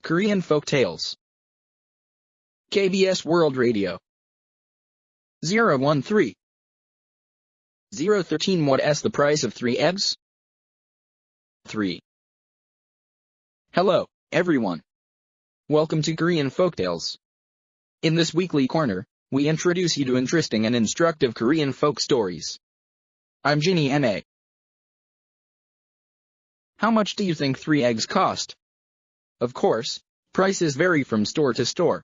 Korean folk tales. KBS World Radio. 013. 013. What's the price of 3 eggs? 3. Hello, everyone. Welcome to Korean Folktales. In this weekly corner, we introduce you to interesting and instructive Korean folk stories. I'm Ginny M.A. How much do you think 3 eggs cost? Of course, prices vary from store to store.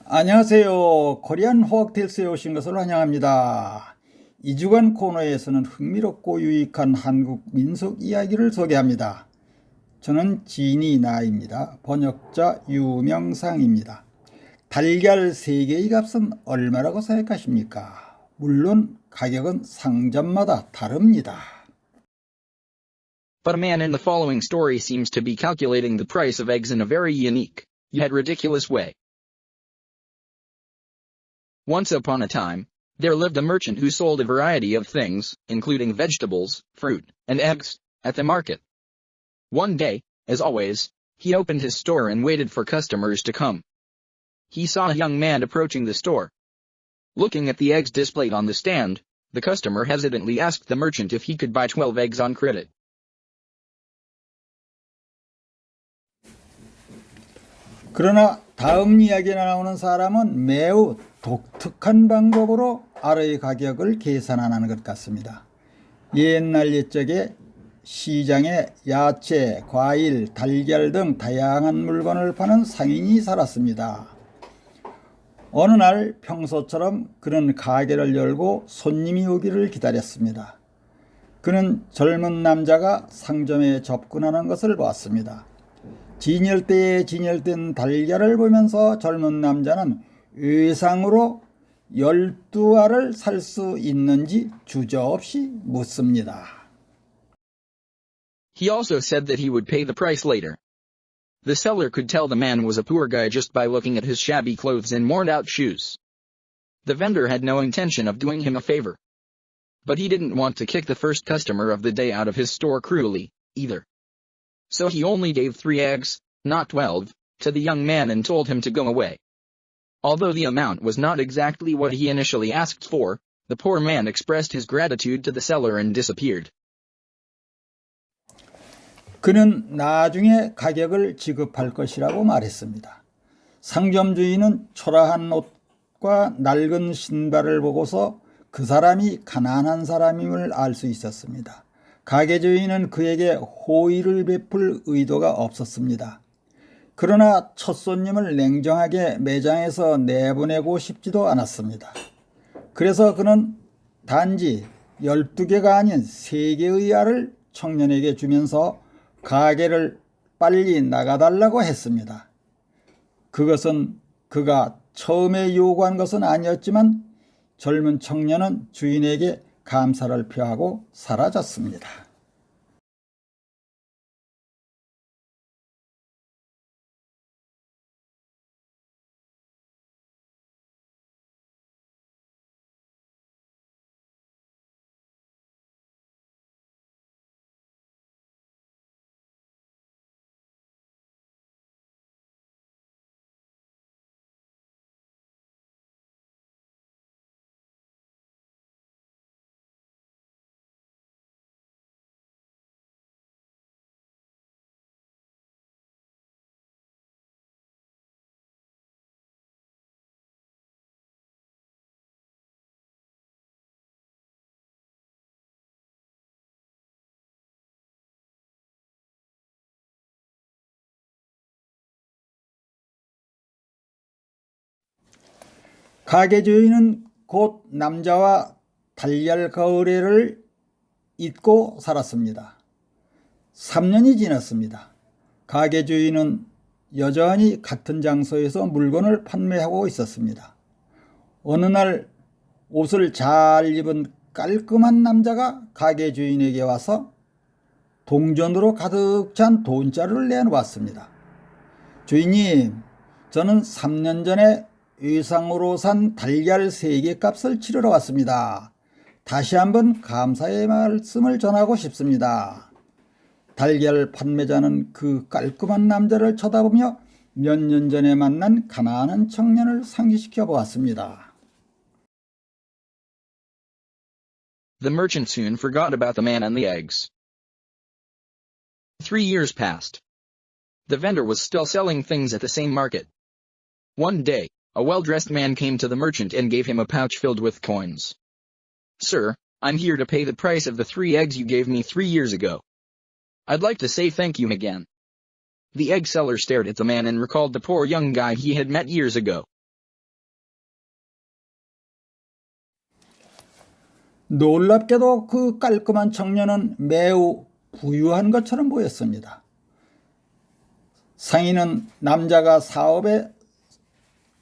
안녕하세요. 코리안 포크테일스에 오신 것을 환영합니다. 2주간 코너에서는 흥미롭고 유익한 한국 민속 이야기를 소개합니다. 저는 지니 나입니다. 번역자 유명상입니다. 달걀 3개의 값은 얼마라고 생각하십니까? 물론 가격은 상점마다 다릅니다. But a man in the following story seems to be calculating the price of eggs in a very unique, yet ridiculous way. Once upon a time, there lived a merchant who sold a variety of things, including vegetables, fruit, and eggs, at the market. One day, as always, he opened his store and waited for customers to come. He saw a young man approaching the store. Looking at the eggs displayed on the stand, the customer hesitantly asked the merchant if he could buy 12 eggs on credit. 그러나 다음 이야기에 나오는 사람은 매우 독특한 방법으로 알의 가격을 계산하는 것 같습니다. 옛날 옛적에 시장에 야채, 과일, 달걀 등 다양한 물건을 파는 상인이 살았습니다. 어느 날 평소처럼 그는 가게를 열고 손님이 오기를 기다렸습니다. 그는 젊은 남자가 상점에 접근하는 것을 보았습니다. 진열대에 진열된 달걀을 보면서 젊은 남자는 의상으로 12알을 살 수 있는지 주저없이 묻습니다. He also said that he would pay the price later. The seller could tell the man was a poor guy just by looking at his shabby clothes and worn-out shoes. The vendor had no intention of doing him a favor. But he didn't want to kick the first customer of the day out of his store cruelly, either. So he only gave 3 eggs, not 12, to the young man and told him to go away. Although the amount was not exactly what he initially asked for, the poor man expressed his gratitude to the seller and disappeared. 그는 나중에 가격을 지급할 것이라고 말했습니다. 상점 주인은 초라한 옷과 낡은 신발을 보고서 그 사람이 가난한 사람임을 알 수 있었습니다. 가게 주인은 그에게 호의를 베풀 의도가 없었습니다. 그러나 첫 손님을 냉정하게 매장에서 내보내고 싶지도 않았습니다. 그래서 그는 단지 12개가 아닌 3개의 알을 청년에게 주면서 가게를 빨리 나가달라고 했습니다. 그것은 그가 처음에 요구한 것은 아니었지만 젊은 청년은 주인에게 감사를 표하고 사라졌습니다. 가게 주인은 곧 남자와 달걀 거래를 잊고 살았습니다. 3년이 지났습니다. 가게 주인은 여전히 같은 장소에서 물건을 판매하고 있었습니다. 어느 날 옷을 잘 입은 깔끔한 남자가 가게 주인에게 와서 동전으로 가득 찬 돈자루를 내놓았습니다. 주인님, 저는 3년 전에 의상으로 산 달걀 3개 값을 치르러 왔습니다. 다시 한번 감사의 말씀을 전하고 싶습니다. 달걀 판매자는 그 깔끔한 남자를 쳐다보며 몇 년 전에 만난 가난한 청년을 상기시켜 보았습니다. The merchant soon forgot about the man and the eggs. 3 years passed. The vendor was still selling things at the same market. One day, a well-dressed man came to the merchant and gave him a pouch filled with coins. "Sir, I'm here to pay the price of the 3 eggs you gave me 3 years ago. I'd like to say thank you again." The egg seller stared at the man and recalled the poor young guy he had met years ago. 놀랍게도 그 깔끔한 청년은 매우 부유한 것처럼 보였습니다. 상인은 남자가 사업에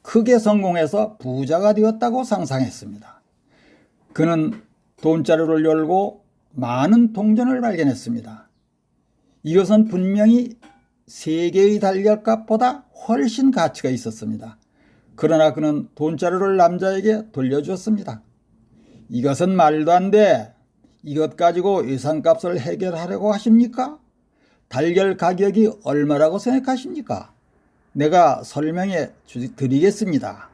크게 성공해서 부자가 되었다고 상상했습니다. 그는 돈자루를 열고 많은 동전을 발견했습니다. 이것은 분명히 3개의 달걀값보다 훨씬 가치가 있었습니다. 그러나 그는 돈자루를 남자에게 돌려주었습니다. "이것은 말도 안 돼. 이것 가지고 예산값을 해결하려고 하십니까? 달걀 가격이 얼마라고 생각하십니까? 내가 설명해 드리겠습니다."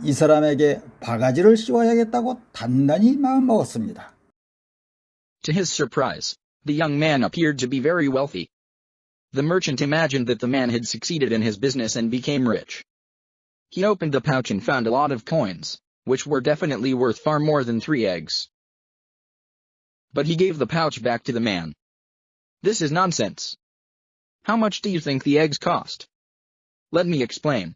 이 사람에게 바가지를 씌워야겠다고 단단히 마음먹었습니다. To his surprise, the young man appeared to be very wealthy. The merchant imagined that the man had succeeded in his business and became rich. He opened the pouch and found a lot of coins, which were definitely worth far more than 3 eggs. But he gave the pouch back to the man. "This is nonsense. How much do you think the eggs cost? Let me explain."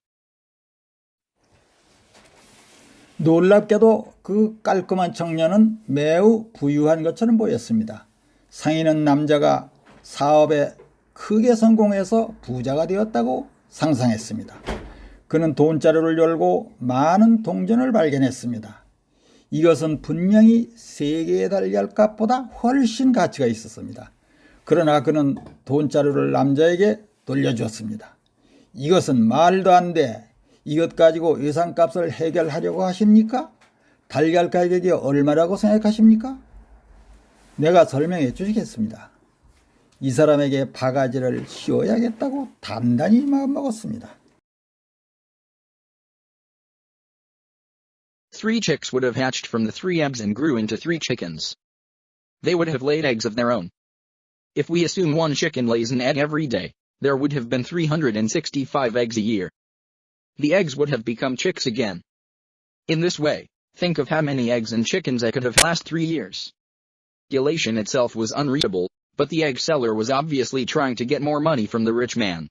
놀랍게도 그 깔끔한 청년은 매우 부유한 것처럼 보였습니다. 상인은 남자가 사업에 크게 성공해서 부자가 되었다고 상상했습니다. 그는 돈자루를 열고 많은 동전을 발견했습니다. 이것은 분명히 3개의 달걀값보다 훨씬 가치가 있었습니다. 그러나 그는 돈자루를 남자에게 돌려주었습니다. "이것은 말도 안 돼. 이것 가지고 예산값을 해결하려고 하십니까? 달걀 가격이 얼마라고 생각하십니까? 내가 설명해 주시겠습니다." 이 사람에게 바가지를 씌워야겠다고 단단히 마음먹었습니다. 3 chicks would have hatched from the 3 eggs and grew into 3 chickens. They would have laid eggs of their own. If we assume 1 chicken lays an egg every day, there would have been 365 eggs a year. The eggs would have become chicks again. In this way, think of how many eggs and chickens I could have last 3 years. Elation itself was unreadable, but the egg seller was obviously trying to get more money from the rich man.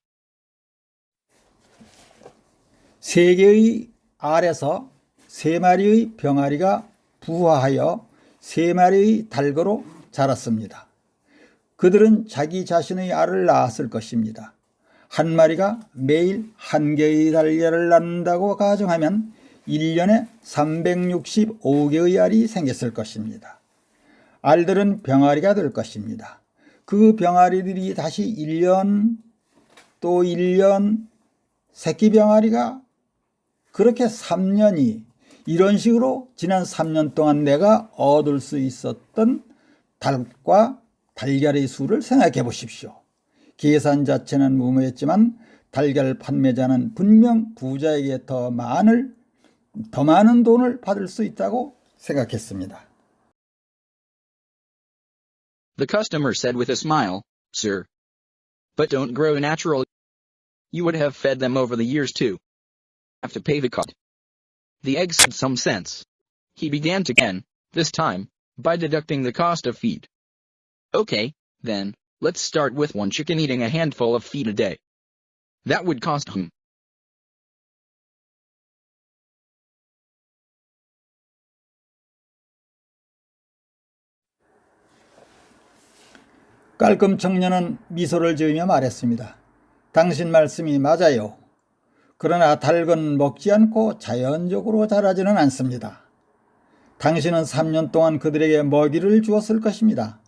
3개의 알에서 3마리의 병아리가 부화하여 3마리의 닭으로 자랐습니다. 그들은 자기 자신의 알을 낳았을 것입니다. 한 마리가 매일 1개의 달걀을 낳는다고 가정하면 1년에 365개의 알이 생겼을 것입니다. 알들은 병아리가 될 것입니다. 그 병아리들이 다시 1년, 또 1년, 새끼 병아리가 그렇게 3년이 이런 식으로 지난 3년 동안 내가 얻을 수 있었던 닭과 달걀의 수를 생각해 보십시오. 계산 자체는 무모했지만 달걀 판매자는 분명 부자에게 더 많은 돈을 받을 수 있다고 생각했습니다. The customer said with a smile, "Sir, but don't grow natural. You would have fed them over the years too. Have to pay the cost." The eggs had some sense. He began to again, this time, by deducting the cost of feed. "Okay, then, let's start with 1 chicken eating a handful of feed a day. That would cost him." 깔끔 청년은 미소를 지으며 말했습니다. "당신 말씀이 맞아요. 그러나 닭은 먹지 않고 자연적으로 자라지는 않습니다. 당신은 3년 동안 그들에게 먹이를 주었을 것입니다.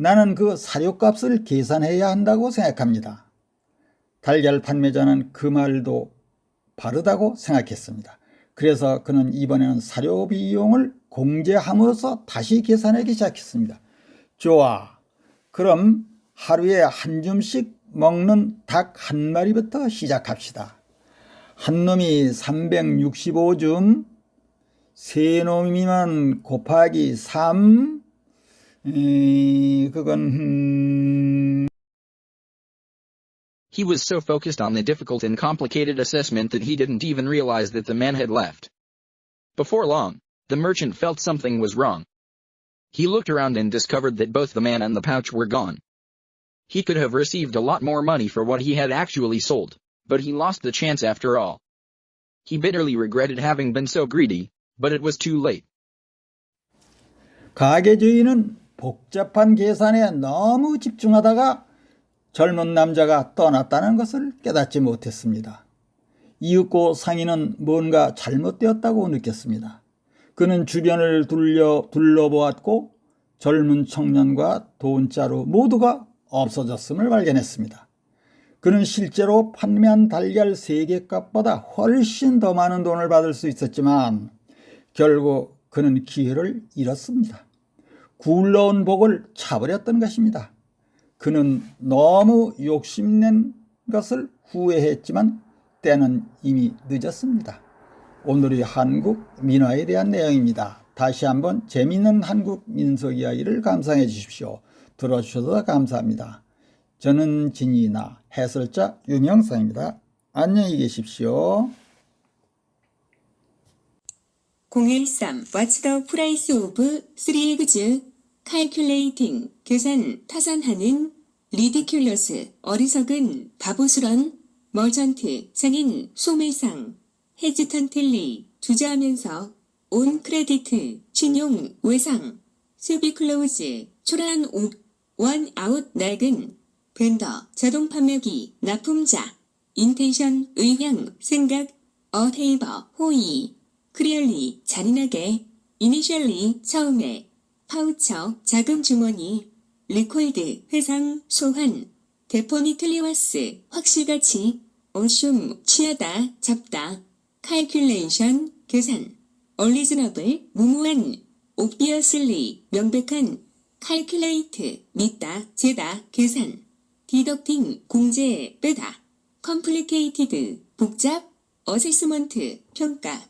나는 그 사료값을 계산해야 한다고 생각합니다. 달걀 판매자는 그 말도 바르다고 생각했습니다. 그래서 그는 이번에는 사료 비용을 공제함으로써 다시 계산하기 시작했습니다. 좋아, 그럼 하루에 한 줌씩 먹는 닭 한 마리부터 시작합시다. 한 놈이 365줌, 세 놈이면 곱하기 3, 그건 He was so focused on the difficult and complicated assessment that he didn't even realize that the man had left. Before long, the merchant felt something was wrong. He looked around and discovered that both the man and the pouch were gone. He could have received a lot more money for what he had actually sold, but he lost the chance after all. He bitterly regretted having been so greedy, but it was too late. 가게 주인은 복잡한 계산에 너무 집중하다가 젊은 남자가 떠났다는 것을 깨닫지 못했습니다. 이윽고 상인은 뭔가 잘못되었다고 느꼈습니다. 그는 주변을 둘러보았고 젊은 청년과 돈자루 모두가 없어졌음을 발견했습니다. 그는 실제로 판매한 달걀 3개 값보다 훨씬 더 많은 돈을 받을 수 있었지만 결국 그는 기회를 잃었습니다. 굴러온 복을 차버렸던 것입니다. 그는 너무 욕심낸 것을 후회했지만 때는 이미 늦었습니다. 오늘의 한국 민화에 대한 내용입니다. 다시 한번 재미있는 한국 민속 이야기를 감상해 주십시오. 들어주셔서 감사합니다. 저는 진이나 해설자 유명상입니다. 안녕히 계십시오. 013 What's the price of 3 eggs? Calculating 계산 타산하는 ridiculous 어리석은 바보스런 merchant 상인 소매상 hesitantly 주저하면서 on credit 신용 외상 to be closed 초라한 옷 one out 낡은 vendor 자동 판매기 납품자 intention 의향 생각 a favor 호의 clearly 잔인하게 initially 처음에 파우처 자금 주머니 리콜드 회상 소환 definitely was 확실같이 assume 취하다 잡다 calculation 계산 unreasonable 무모한 obviously 명백한 calculate 믿다 재다 계산 deducting 공제 빼다 complicated 복잡 assessment 평가